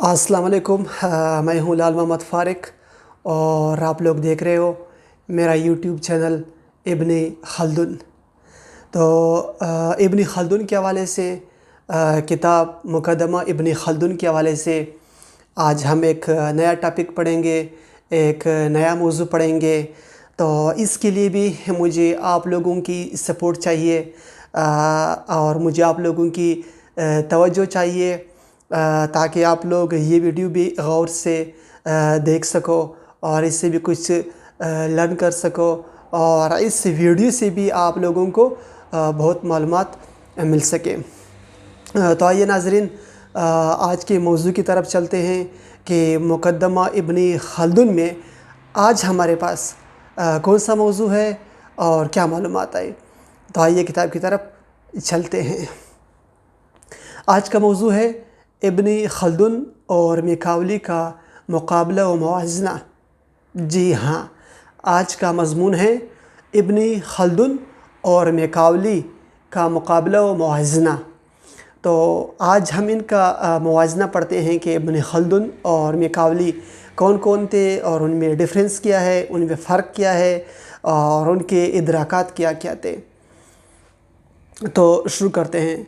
السلام علیکم، میں ہوں لال محمد فارق اور آپ لوگ دیکھ رہے ہو میرا یوٹیوب چینل ابن خلدون۔ تو ابن خلدون کے حوالے سے کتاب مقدمہ ابن خلدون کے حوالے سے آج ہم ایک نیا ٹاپک پڑھیں گے، ایک نیا موضوع پڑھیں گے۔ تو اس کے لیے بھی مجھے آپ لوگوں کی سپورٹ چاہیے اور مجھے آپ لوگوں کی توجہ چاہیے تاکہ آپ لوگ یہ ویڈیو بھی غور سے دیکھ سکو اور اس سے بھی کچھ لرن کر سکو، اور اس ویڈیو سے بھی آپ لوگوں کو بہت معلومات مل سکے۔ تو آئیے ناظرین، آج کے موضوع کی طرف چلتے ہیں کہ مقدمہ ابن خلدون میں آج ہمارے پاس کون سا موضوع ہے اور کیا معلومات آئے۔ تو آئیے کتاب کی طرف چلتے ہیں۔ آج کا موضوع ہے ابن خلدون اور میکاولی کا مقابلہ و موازنہ۔ جی ہاں، آج کا مضمون ہے ابن خلدون اور میکاولی کا مقابلہ و موازنہ۔ تو آج ہم ان کا موازنہ پڑھتے ہیں کہ ابن خلدون اور میکاولی کون کون تھے اور ان میں ڈفرینس کیا ہے، ان میں فرق کیا ہے اور ان کے ادراکات کیا کیا تھے۔ تو شروع کرتے ہیں۔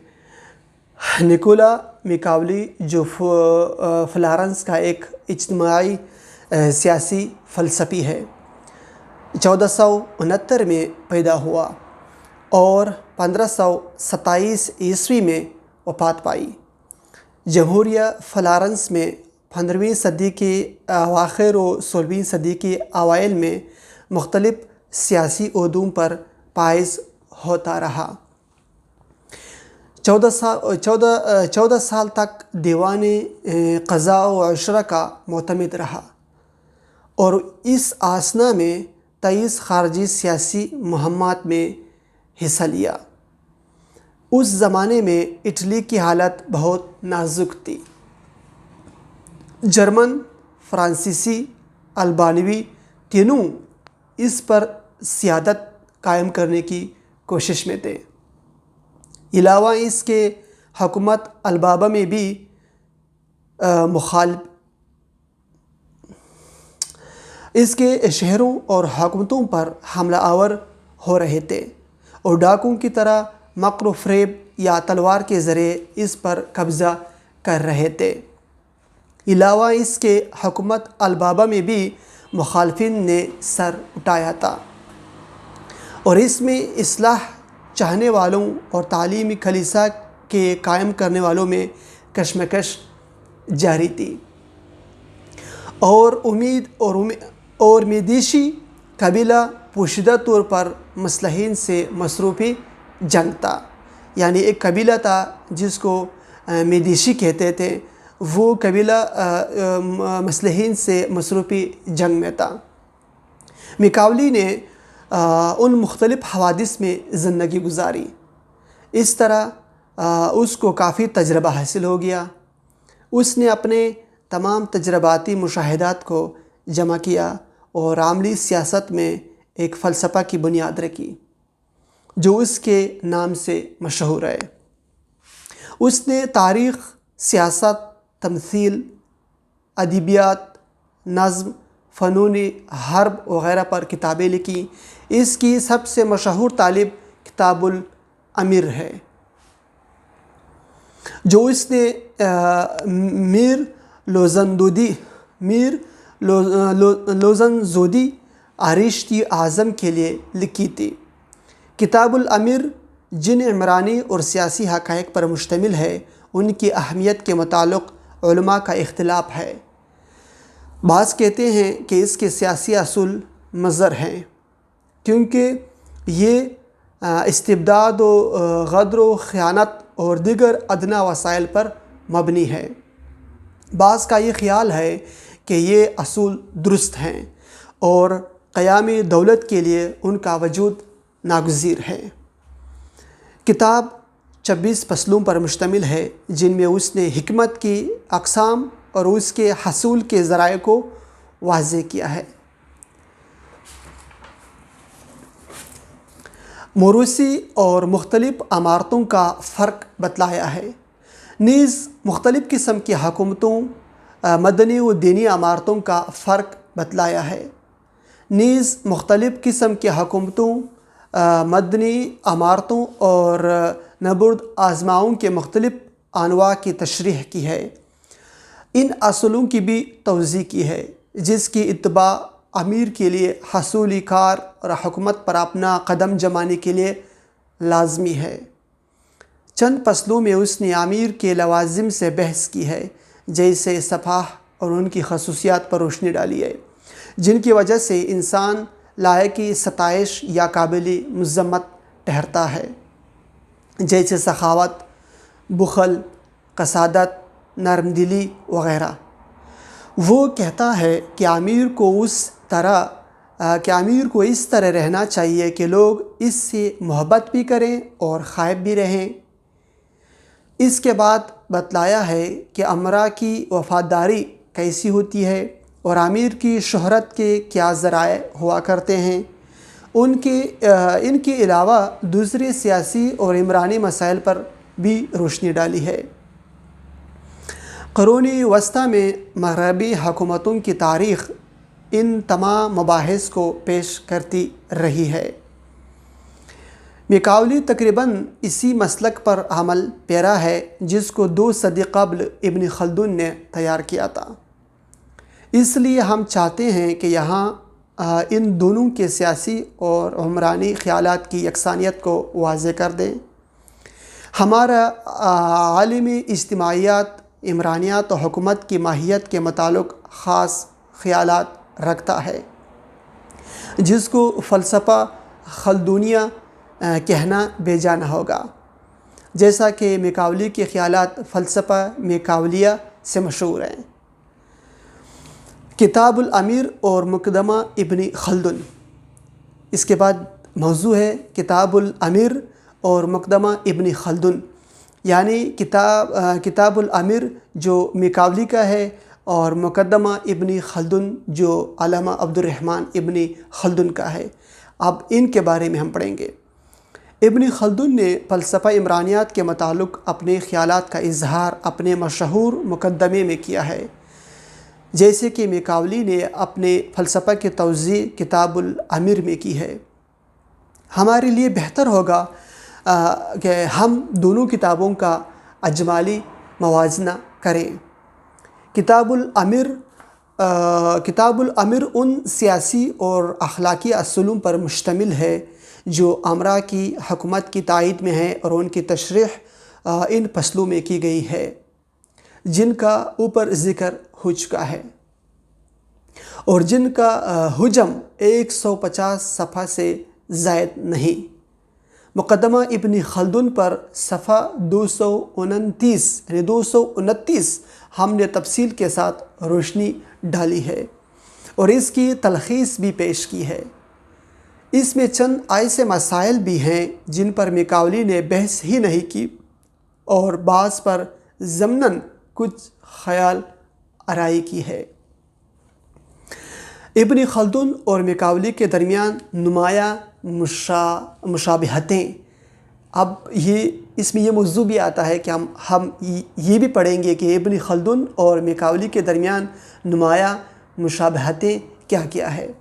نکولا میکاولی جو فلارنس کا ایک اجتماعی سیاسی فلسفی ہے، 1469 میں پیدا ہوا اور 1527 عیسوی میں وفات پائی۔ جمہوریہ فلارنس میں 15ویں صدی کے اواخر و 16ویں صدی کے اوائل میں مختلف سیاسی عہدوں پر فائز ہوتا رہا۔ 14 سال تک دیوان قضاء و عشرہ کا معتمد رہا اور اس آثنا میں 23 خارجی سیاسی مہمات میں حصہ لیا۔ اس زمانے میں اٹلی کی حالت بہت نازک تھی۔ جرمن، فرانسیسی، البانوی تینوں اس پر سیادت قائم کرنے کی کوشش میں تھے۔ علاوہ اس کے حکومت البابا میں بھی اس کے شہروں اور حکومتوں پر حملہ آور ہو رہے تھے اور ڈاکوں کی طرح مکر و فریب یا تلوار کے ذریعے اس پر قبضہ کر رہے تھے۔ علاوہ اس کے حکومت البابا میں بھی مخالفین نے سر اٹھایا تھا اور اس میں اصلاح چاہنے والوں اور تعلیمی کلیسا کے قائم کرنے والوں میں کشمکش جاری تھی، اور میدیشی قبیلہ پوشیدہ طور پر مسلحین سے مصروفی جنگ تھا۔ یعنی ایک قبیلہ تھا جس کو میدیشی کہتے تھے، وہ قبیلہ مسلحین سے مصروفی جنگ میں تھا۔ میکاولی نے ان مختلف حوادث میں زندگی گزاری۔ اس طرح اس کو کافی تجربہ حاصل ہو گیا۔ اس نے اپنے تمام تجرباتی مشاہدات کو جمع کیا اور عملی سیاست میں ایک فلسفہ کی بنیاد رکھی جو اس کے نام سے مشہور ہے۔ اس نے تاریخ، سیاست، تمثیل، ادبیات، نظم، فنون حرب وغیرہ پر کتابیں لکھی۔ اس کی سب سے مشہور تالیف کتاب الامیر ہے جو اس نے میر لوزنزودی آریشتی اعظم کے لیے لکھی تھی۔ کتاب الامیر جن عمرانی اور سیاسی حقائق پر مشتمل ہے، ان کی اہمیت کے متعلق علماء کا اختلاف ہے۔ بعض کہتے ہیں کہ اس کے سیاسی اصول مضر ہیں کیونکہ یہ استبداد و غدر و خیانت اور دیگر ادنیٰ وسائل پر مبنی ہے۔ بعض کا یہ خیال ہے کہ یہ اصول درست ہیں اور قیامی دولت کے لیے ان کا وجود ناگزیر ہے۔ کتاب 26 فصلوں پر مشتمل ہے جن میں اس نے حکمت کی اقسام اور اس کے حصول کے ذرائع کو واضح کیا ہے۔ موروثی اور مختلف عمارتوں کا فرق بتلایا ہے، نیز مختلف قسم کی حکومتوں مدنی و دینی عمارتوں کا فرق بتلایا ہے۔ نیز مختلف قسم کے حکومتوں، مدنی عمارتوں اور نبرد آزماؤں کے مختلف انواع کی تشریح کی ہے۔ ان اصولوں کی بھی توضیح کی ہے جس کی اتباع امیر کے لیے حصولی کار اور حکومت پر اپنا قدم جمانے کے لیے لازمی ہے۔ چند فصلوں میں اس نے امیر کے لوازم سے بحث کی ہے، جیسے صفحہ اور ان کی خصوصیات پر روشنی ڈالی ہے جن کی وجہ سے انسان لائق ستائش یا قابل مذمت ٹھہرتا ہے، جیسے سخاوت، بخل، قسادت، نرم دلی وغیرہ۔ وہ کہتا ہے کہ امیر کو اس طرح رہنا چاہیے کہ لوگ اس سے محبت بھی کریں اور خائف بھی رہیں۔ اس کے بعد بتلایا ہے کہ امراء کی وفاداری کیسی ہوتی ہے اور امیر کی شہرت کے کیا ذرائع ہوا کرتے ہیں۔ ان کے علاوہ دوسرے سیاسی اور عمرانی مسائل پر بھی روشنی ڈالی ہے۔ قرون وسطیٰ میں مغربی حکومتوں کی تاریخ ان تمام مباحث کو پیش کرتی رہی ہے۔ میکاولی تقریباً اسی مسلک پر عمل پیرا ہے جس کو 2 صدی قبل ابن خلدون نے تیار کیا تھا۔ اس لیے ہم چاہتے ہیں کہ یہاں ان دونوں کے سیاسی اور عمرانی خیالات کی یکسانیت کو واضح کر دیں۔ ہمارا عالم اجتماعیات، عمرانیات و حکومت کی ماہیت کے متعلق خاص خیالات رکھتا ہے جس کو فلسفہ خلدونیہ کہنا بے جا نہ ہوگا، جیسا کہ میکاولی کے خیالات فلسفہ میکاولیہ سے مشہور ہیں۔ کتاب الامیر اور مقدمہ ابن خلدون۔ اس کے بعد موضوع ہے کتاب الامیر اور مقدمہ ابن خلدون، یعنی کتاب الامیر جو میکاولی کا ہے اور مقدمہ ابن خلدون جو علامہ عبد الرحمن ابن خلدون کا ہے۔ اب ان کے بارے میں ہم پڑھیں گے۔ ابن خلدون نے فلسفہ عمرانیات کے متعلق اپنے خیالات کا اظہار اپنے مشہور مقدمے میں کیا ہے، جیسے کہ میکاولی نے اپنے فلسفہ کی توضیح کتاب الامیر میں کی ہے۔ ہمارے لیے بہتر ہوگا کہ ہم دونوں کتابوں کا اجمالی موازنہ کریں۔ کتاب الامیر ان سیاسی اور اخلاقی اصولوں پر مشتمل ہے جو امراء کی حکومت کی تائید میں ہے اور ان کی تشریح ان فصلوں میں کی گئی ہے جن کا اوپر ذکر ہو چکا ہے اور جن کا حجم 150 صفحہ سے زائد نہیں۔ مقدمہ ابن خلدون پر صفحہ 229 ہم نے تفصیل کے ساتھ روشنی ڈالی ہے اور اس کی تلخیص بھی پیش کی ہے۔ اس میں چند ایسے مسائل بھی ہیں جن پر میکاولی نے بحث ہی نہیں کی اور بعض پر ضمناً کچھ خیال آرائی کی ہے۔ ابن خلدون اور میکاولی کے درمیان نمایاں مشابہتیں۔ اب اس میں یہ موضوع بھی آتا ہے کہ ہم یہ بھی پڑھیں گے کہ ابن خلدون اور میکاولی کے درمیان نمایاں مشابہتیں کیا کیا ہے۔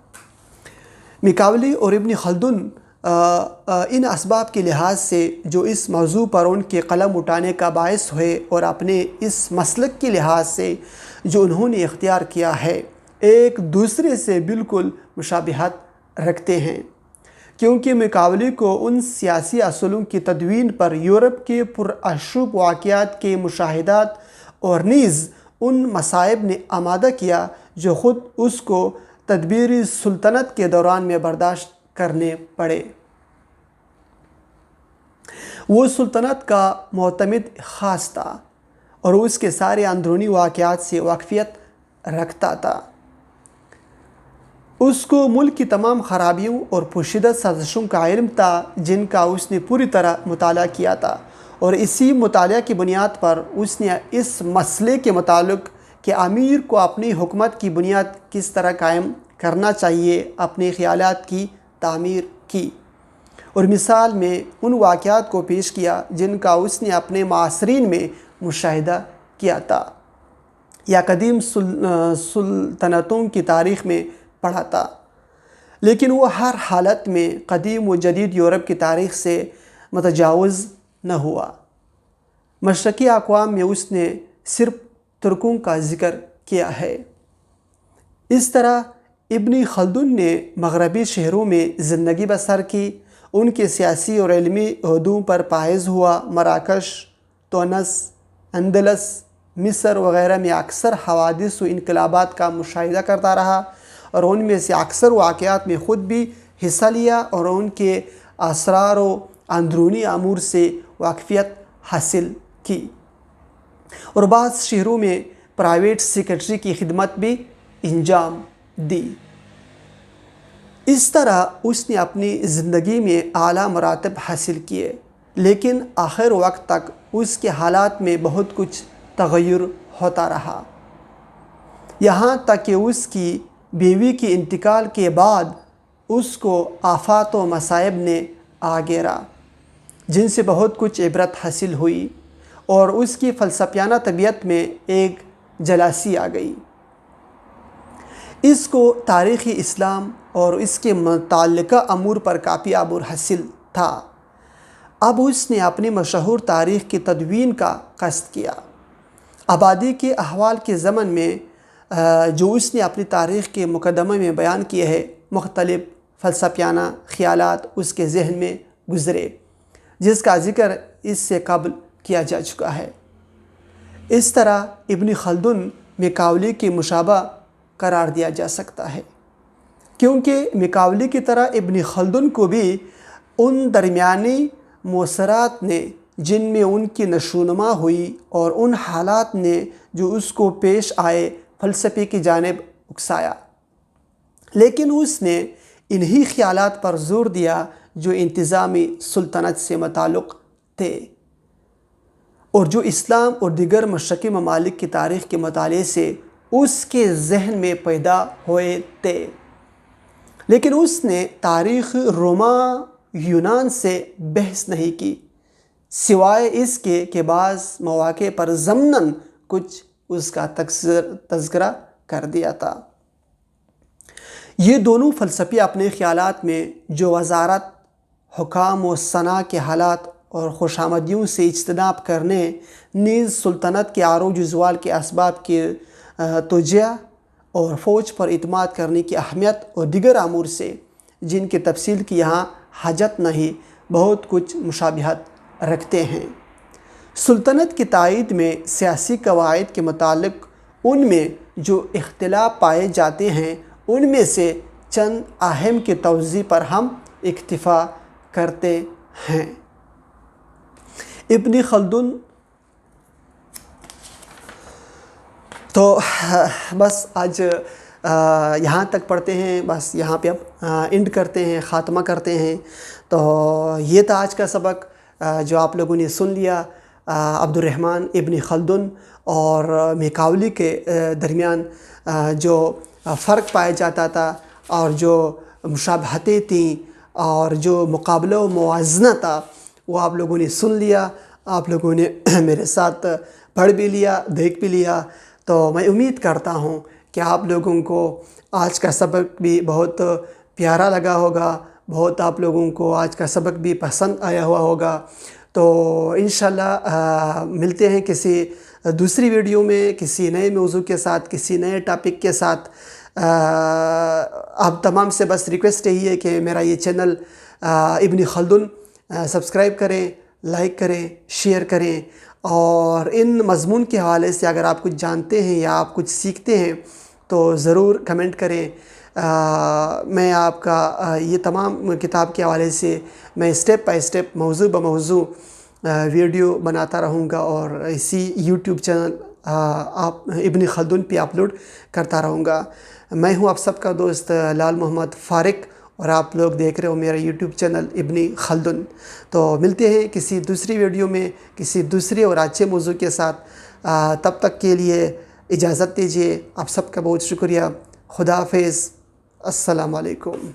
میکاولی اور ابن خلدون ان اسباب کے لحاظ سے جو اس موضوع پر ان کے قلم اٹھانے کا باعث ہوئے اور اپنے اس مسلک کے لحاظ سے جو انہوں نے اختیار کیا ہے، ایک دوسرے سے بالکل مشابہت رکھتے ہیں، کیونکہ میکاولی کو ان سیاسی اصولوں کی تدوین پر یورپ کے پرآشوب واقعات کے مشاہدات اور نیز ان مصائب نے آمادہ کیا جو خود اس کو تدبیر سلطنت کے دوران میں برداشت کرنے پڑے۔ وہ سلطنت کا معتمد خاص تھا اور اس کے سارے اندرونی واقعات سے واقفیت رکھتا تھا۔ اس کو ملک کی تمام خرابیوں اور پوشیدہ سازشوں کا علم تھا جن کا اس نے پوری طرح مطالعہ کیا تھا، اور اسی مطالعہ کی بنیاد پر اس نے اس مسئلے کے متعلق کہ امیر کو اپنی حکومت کی بنیاد کس طرح قائم کرنا چاہیے اپنے خیالات کی تعمیر کی، اور مثال میں ان واقعات کو پیش کیا جن کا اس نے اپنے معاصرین میں مشاہدہ کیا تھا۔ یا قدیم سلطنتوں کی تاریخ میں پڑھا تھا، لیکن وہ ہر حالت میں قدیم و جدید یورپ کی تاریخ سے متجاوز نہ ہوا۔ مشرقی اقوام میں اس نے صرف ترکوں کا ذکر کیا ہے۔ اس طرح ابن خلدون نے مغربی شہروں میں زندگی بسر کی، ان کے سیاسی اور علمی عہدوں پر فائز ہوا۔ مراکش، تونس، اندلس، مصر وغیرہ میں اکثر حوادث و انقلابات کا مشاہدہ کرتا رہا، اور ان میں سے اکثر واقعات میں خود بھی حصہ لیا اور ان کے اسرار و اندرونی امور سے واقفیت حاصل کی، اور بعض شہروں میں پرائیویٹ سیکرٹری کی خدمت بھی انجام دی۔ اس طرح اس نے اپنی زندگی میں اعلیٰ مراتب حاصل کیے، لیکن آخر وقت تک اس کے حالات میں بہت کچھ تغیر ہوتا رہا، یہاں تک کہ اس کی بیوی کے انتقال کے بعد اس کو آفات و مصائب نے آ گھیرا، جن سے بہت کچھ عبرت حاصل ہوئی، اور اس کی فلسفیانہ طبیعت میں ایک جلاسی آ گئی۔ اس کو تاریخ اسلام اور اس کے متعلقہ امور پر کافی عبور حاصل تھا۔ اب اس نے اپنی مشہور تاریخ کی تدوین کا قصد کیا۔ آبادی کے احوال کے ضمن میں جو اس نے اپنی تاریخ کے مقدمے میں بیان کیے ہیں، مختلف فلسفیانہ خیالات اس کے ذہن میں گزرے، جس کا ذکر اس سے قبل کیا جا چکا ہے۔ اس طرح ابن خلدون میکاولی کی مشابہ قرار دیا جا سکتا ہے، کیونکہ میکاولی کی طرح ابن خلدون کو بھی ان درمیانی مؤثرات نے جن میں ان کی نشوونما ہوئی اور ان حالات نے جو اس کو پیش آئے فلسفے کی جانب اکسایا، لیکن اس نے انہی خیالات پر زور دیا جو انتظامی سلطنت سے متعلق تھے، اور جو اسلام اور دیگر مشرقی ممالک کی تاریخ کے مطالعے سے اس کے ذہن میں پیدا ہوئے تھے۔ لیکن اس نے تاریخ روما یونان سے بحث نہیں کی، سوائے اس کے کہ بعض مواقع پر ضمناً کچھ اس کا تذکرہ کر دیا تھا۔ یہ دونوں فلسفی اپنے خیالات میں جو وزارت، حکام و ثنا کے حالات اور خوشامدیوں سے اجتناب کرنے، نیز سلطنت کے عروج و زوال کے اسباب کی توجیہ اور فوج پر اعتماد کرنے کی اہمیت اور دیگر امور سے، جن کی تفصیل کی یہاں حاجت نہیں، بہت کچھ مشابہت رکھتے ہیں۔ سلطنت کی تائید میں سیاسی قواعد کے متعلق ان میں جو اختلاف پائے جاتے ہیں، ان میں سے چند اہم کی توضیح پر ہم اکتفا کرتے ہیں۔ ابن خلدون تو بس آج یہاں تک پڑھتے ہیں، بس یہاں پہ اب اینڈ کرتے ہیں، خاتمہ کرتے ہیں۔ تو یہ تھا آج کا سبق جو آپ لوگوں نے سن لیا، عبد الرحمن ابن خلدون اور میکاولی کے درمیان جو فرق پایا جاتا تھا اور جو مشابہتیں تھیں اور جو مقابلہ و موازنہ تھا، وہ آپ لوگوں نے سن لیا، آپ لوگوں نے میرے ساتھ پڑھ بھی لیا، دیکھ بھی لیا۔ تو میں امید کرتا ہوں کہ آپ لوگوں کو آج کا سبق بھی بہت پیارا لگا ہوگا، بہت آپ لوگوں کو آج کا سبق بھی پسند آیا ہوا ہوگا۔ تو انشاءاللہ ملتے ہیں کسی دوسری ویڈیو میں، کسی نئے موضوع کے ساتھ، کسی نئے ٹاپک کے ساتھ۔ آپ تمام سے بس ریکویسٹ یہی ہے کہ میرا یہ چینل ابن خلدون سبسکرائب کریں، لائک کریں، شیئر کریں، اور ان مضمون کے حوالے سے اگر آپ کچھ جانتے ہیں یا آپ کچھ سیکھتے ہیں تو ضرور کمنٹ کریں۔ میں آپ کا یہ تمام کتاب کے حوالے سے میں اسٹیپ بائی اسٹیپ، موضوع بموضوع ویڈیو بناتا رہوں گا، اور اسی یوٹیوب چینل آپ ابن خلدون پہ اپلوڈ کرتا رہوں گا۔ میں ہوں آپ سب کا دوست لال محمد فارق، اور آپ لوگ دیکھ رہے ہو میرا یوٹیوب چینل ابن خلدون۔ تو ملتے ہیں کسی دوسری ویڈیو میں کسی دوسرے اور اچھے موضوع کے ساتھ۔ تب تک کے لیے اجازت دیجیے، آپ سب کا بہت شکریہ۔ خدا حافظ، السلام علیکم۔